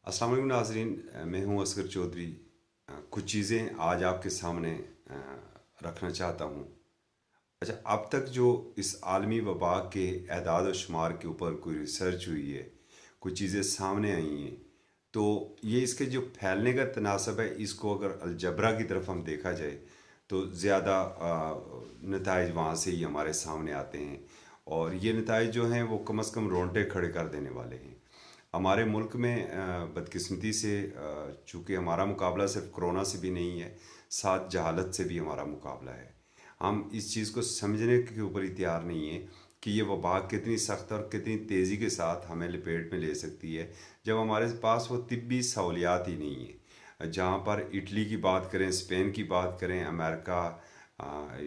अस्सलाम वालेकुम नाज़रीन, मैं हूं असगर चौधरी। कुछ चीज़ें आज आपके सामने रखना चाहता हूं। अच्छा, अब तक जो इस आलमी वबा के एदाद व शुमार के ऊपर कोई रिसर्च हुई है, कुछ चीज़ें सामने आई हैं, तो ये इसके जो फैलने का तनासब है, इसको अगर अलजबरा की तरफ हम देखा जाए तो ज़्यादा नताइज वहाँ से ही हमारे सामने आते हैं। और ये नताइज जो हैं वो कम अज़ कम रोंगटे खड़े कर देने वाले हैं। हमारे मुल्क में बदकिस्मती से चूँकि हमारा मुकाबला सिर्फ कोरोना से भी नहीं है, साथ जहालत से भी हमारा मुकाबला है। हम इस चीज़ को समझने के ऊपर ही तैयार नहीं है कि ये वबा कितनी सख्त और कितनी तेज़ी के साथ हमें लपेट में ले सकती है, जब हमारे पास वो तिब्बी सहूलियात ही नहीं है। जहाँ पर इटली की बात करें, स्पेन की बात करें, अमेरिका,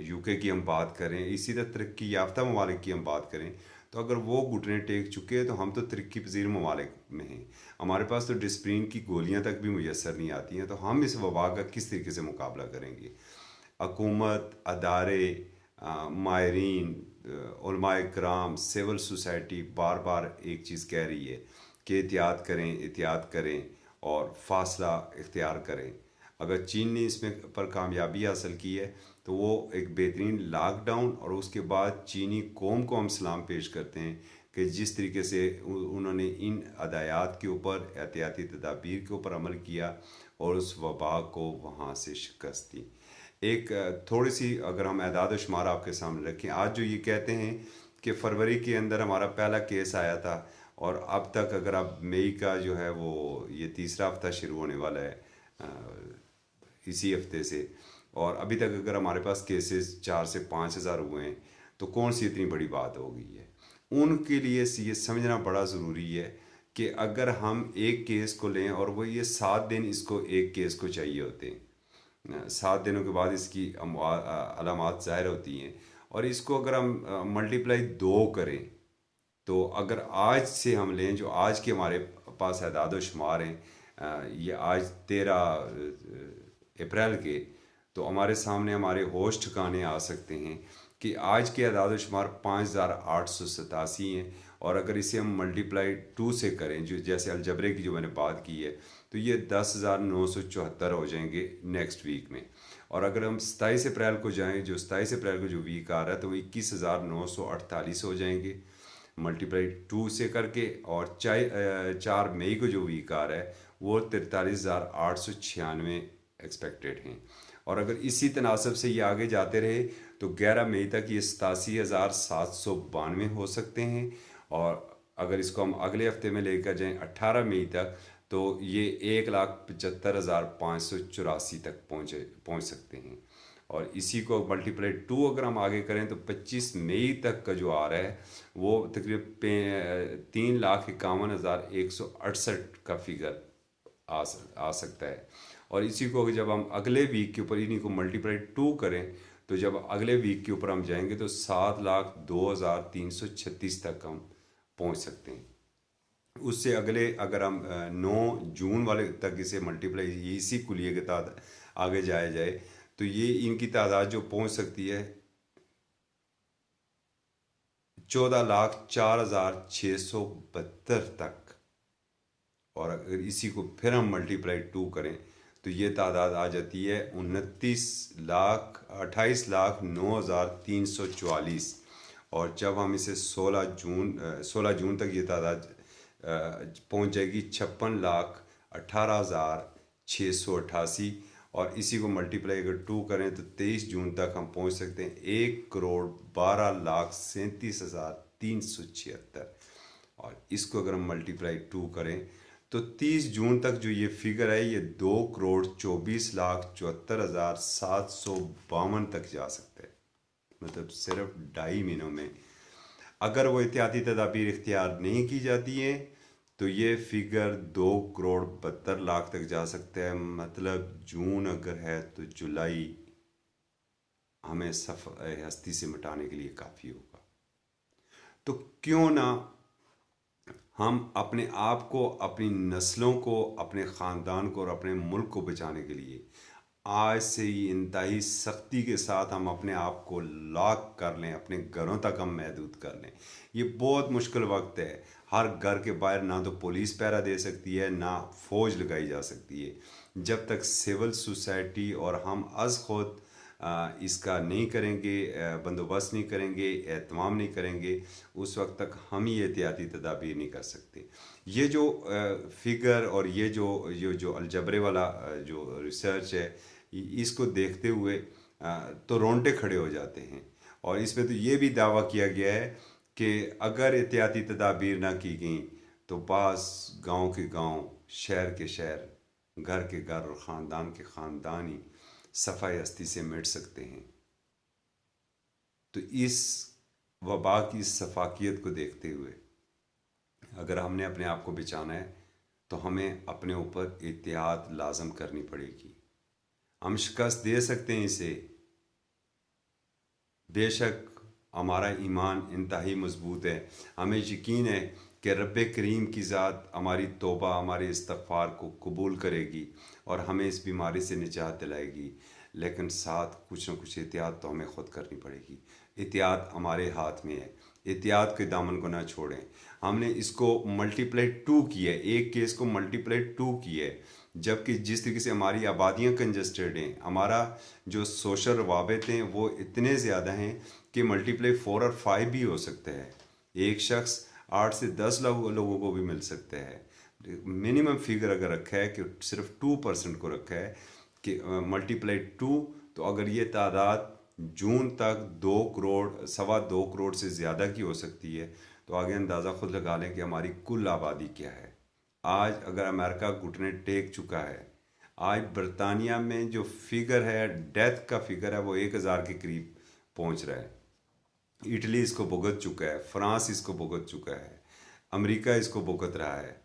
यूके की हम बात करें, इसी तरह तरक्की याफ्ता ममालिक की हम बात करें, तो अगर वो घुटने टेक चुके हैं तो हम तो तरक्की पजीर ममालिक में हैं। हमारे पास तो डिस्प्रिन की गोलियां तक भी मुयसर नहीं आती हैं, तो हम इस वबा का किस तरीके से मुकाबला करेंगे। हकूमत, अदारे, माहरीन, उलमाए कराम, सिविल सोसाइटी बार बार एक चीज़ कह रही है कि एहतियात करें, एहतियात करें और फासला इख्तियार करें। अगर चीन ने इसमें पर कामयाबी हासिल की है तो वो एक बेहतरीन लॉकडाउन, और उसके बाद चीनी कौम को हम सलाम पेश करते हैं कि जिस तरीके से उन्होंने इन हदायत के ऊपर, एहतियाती तदाबीर के ऊपर अमल किया और उस वबा को वहाँ से शिकस्त दी। एक थोड़ी सी अगर हम एदाद शुमार आपके सामने रखें, आज जो ये कहते हैं कि फरवरी के अंदर हमारा पहला केस आया था, और अब तक अगर आप मई का जो है वो ये तीसरा हफ्ता शुरू होने वाला है इसी हफ्ते से, और अभी तक अगर हमारे पास केसेस 4 से 5 हज़ार हुए हैं, तो कौन सी इतनी बड़ी बात हो गई है। उनके लिए ये समझना बड़ा ज़रूरी है कि अगर हम एक केस को लें और वो ये 7 दिन इसको एक केस को चाहिए होते हैं, 7 दिनों के बाद इसकी अलामात ज़ाहिर होती हैं, और इसको अगर हम मल्टीप्लाई 2 करें, तो अगर आज से हम लें, जो आज के हमारे पास एदाद व शुमार हैं, ये आज 13 अप्रैल के, तो हमारे सामने हमारे होश ठिकाने आ सकते हैं कि आज के अदाद शुमार 5,887 हैं। और अगर इसे हम मल्टीप्लाई 2 से करें, जो जैसे अलजबरे की जो मैंने बात की है, तो ये 10,974 हो जाएंगे नेक्स्ट वीक में। और अगर हम 27 अप्रैल को जाएं, जो 27 अप्रैल को जो वीक आ रहा है, तो वो 21,948 हो जाएंगे मल्टीप्लाई 2 से करके। और 4 मई को जो वीक आ रहा है वो 43,896 एक्सपेक्टेड हैं। और अगर इसी तनासब से ये आगे जाते रहे तो 11 मई तक ये 87,792 हो सकते हैं। और अगर इसको हम अगले हफ्ते में लेकर जाएं 18 मई तक, तो ये 1,75,584 तक पहुँच सकते हैं। और इसी को मल्टीप्लाई 2 अगर हम आगे करें तो 25 मई तक का जो आ रहा है वो तकरीबन 3,51,168 का फिगर आ सकता है। और इसी को जब हम अगले वीक के ऊपर इन्हीं को मल्टीप्लाई 2 करें, तो जब अगले वीक के ऊपर हम जाएंगे तो 7,02,336 तक हम पहुंच सकते हैं। उससे अगले अगर हम 9 जून वाले तक इसे मल्टीप्लाई इसी कुलिये के तहत आगे जाया जाए, तो ये इनकी तादाद जो पहुंच सकती है 14,04,672 तक। और अगर इसी को फिर हम मल्टीप्लाई 2 करें तो ये तादाद आ जाती है 28,09,344। और जब हम इसे 16 जून तक ये तादाद पहुंच जाएगी 56,18,688। और इसी को मल्टीप्लाई अगर 2 करें तो 23 जून तक हम पहुंच सकते हैं 1,12,37,376। और इसको अगर हम मल्टीप्लाई 2 करें तो 30 जून तक जो ये फिगर है ये 2,24,74,752 तक जा सकता है। मतलब सिर्फ 2.5 महीनों में अगर वो एहतियाती तदाबीर इख्तियार नहीं की जाती हैं तो ये फिगर 2,72,00,000 तक जा सकता है। मतलब जून अगर है तो जुलाई हमें हस्ती से मिटाने के लिए काफ़ी होगा। तो क्यों ना हम अपने आप को, अपनी नस्लों को, अपने ख़ानदान को और अपने मुल्क को बचाने के लिए आज से ही इंतहाई सख्ती के साथ हम अपने आप को लॉक कर लें, अपने घरों तक हम महदूद कर लें। ये बहुत मुश्किल वक्त है। हर घर के बाहर ना तो पुलिस पहरा दे सकती है, ना फौज लगाई जा सकती है। जब तक सिविल सोसाइटी और हम अज़ खुद इसका नहीं करेंगे, बंदोबस्त नहीं करेंगे, एहतमाम नहीं करेंगे, उस वक्त तक हम ही एहतियाती तदाबीर नहीं कर सकते। ये जो फिगर और ये जो अलजबरे वाला जो रिसर्च है, इसको देखते हुए तो रोंगटे खड़े हो जाते हैं। और इसमें तो ये भी दावा किया गया है कि अगर एहतियाती तदाबीर ना की गई तो बास गांव के गांव, शहर के शहर, घर के घर और ख़ानदान के ख़ानदान ही सफ़ाई हस्ती से मिट सकते हैं। तो इस वबा की सफाकियत को देखते हुए अगर हमने अपने आप को बचाना है तो हमें अपने ऊपर एहतियात लाजम करनी पड़ेगी। हम शिकस्त दे सकते हैं इसे, बेशक हमारा ईमान इंतहाई मजबूत है, हमें यकीन है कि रब करीम की ज़ात हमारी तौबा, हमारे इस्तग़फ़ार को कबूल करेगी और हमें इस बीमारी से निजात दिलाएगी। लेकिन साथ कुछ न कुछ एहतियात तो हमें ख़ुद करनी पड़ेगी। एहतियात हमारे हाथ में है, एहतियात के दामन को ना छोड़ें। हमने इसको मल्टीप्लाई 2 किया है, एक केस को मल्टीप्लाई 2 किया है, जबकि जिस तरीके से हमारी आबादियाँ कंजस्टेड हैं, हमारा जो सोशल रवाबित हैं वो इतने ज़्यादा हैं कि मल्टीप्लाई 4 और 5 भी हो सकता है। एक शख्स 8 से 10 लोगों को भी मिल सकता है। मिनिमम फिगर अगर रखा है कि सिर्फ 2% को रखा है कि मल्टीप्लाई 2, तो अगर ये तादाद जून तक 2 करोड़, सवा 2 करोड़ से ज़्यादा की हो सकती है, तो आगे अंदाज़ा खुद लगा लें कि हमारी कुल आबादी क्या है। आज अगर अमेरिका घुटने टेक चुका है, आज बरतानिया में जो फिगर है, डेथ का फिगर है, वो 1000 के करीब पहुंच रहा है। इटली इसको भुगत चुका है, फ्रांस इसको भुगत चुका है, अमेरिका इसको भुगत रहा है।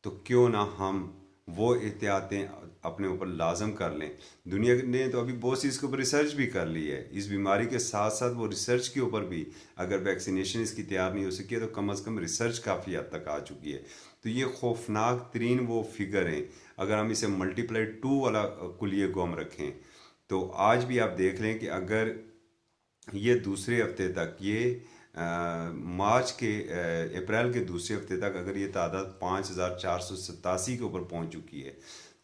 तो क्यों ना हम वो एहतियातें अपने ऊपर लाजम कर लें। दुनिया ने तो अभी बहुत सी इसके ऊपर रिसर्च भी कर ली है। इस बीमारी के साथ साथ वो रिसर्च के ऊपर भी, अगर वैक्सीनेशन इसकी तैयार नहीं हो सकी है तो कम अज़ कम रिसर्च काफ़ी हद तक आ चुकी है। तो ये खौफनाक तरीन वो फिगर हैं। अगर हम इसे मल्टीप्लाई 2 वाला कुलिये को हम रखें तो आज भी आप देख लें कि अगर ये दूसरे हफ्ते तक, ये मार्च के अप्रैल के दूसरे हफ्ते तक अगर ये तादाद 5487 के ऊपर पहुंच चुकी है,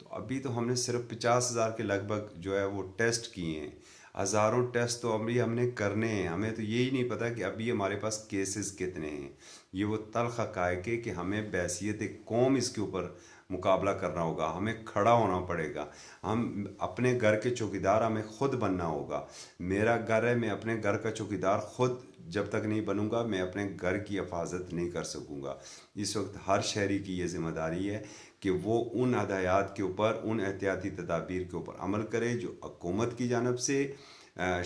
तो अभी तो हमने सिर्फ 50,000 के लगभग जो है वो टेस्ट किए हैं। हज़ारों टेस्ट तो अभी हमने करने हैं। हमें तो यही नहीं पता कि अभी हमारे पास केसेस कितने हैं। ये वो तल्ख़ हक़ाइक़ है कि हमें बैसियत एक कौम इसके ऊपर मुकाबला करना होगा, हमें खड़ा होना पड़ेगा। हम अपने घर के चौकीदार हमें ख़ुद बनना होगा। मेरा घर है, मैं अपने घर का चौकीदार ख़ुद जब तक नहीं बनूंगा मैं अपने घर की हिफाजत नहीं कर सकूंगा। इस वक्त हर शहरी की ये ज़िम्मेदारी है कि वो उन हदायत के ऊपर, उन एहतियाती तदाबीर के ऊपर अमल करे जो हुकूमत की जानब से,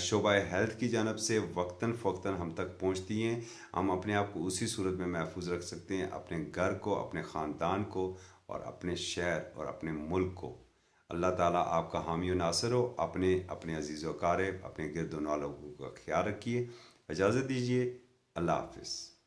शोबा हेल्थ की जानब से वक्तन फ़वक्तन हम तक पहुँचती हैं। हम अपने आप को उसी सूरत में महफूज रख सकते हैं, अपने घर को, अपने ख़ानदान को और अपने शहर और अपने मुल्क को। अल्लाह ताला आपका हामी व नासिर हो। अपने अपने अजीज़ व क़ारिब, अपने गिरद वालों का ख्याल रखिए। इजाज़त दीजिए। अल्लाह हाफ़िज़।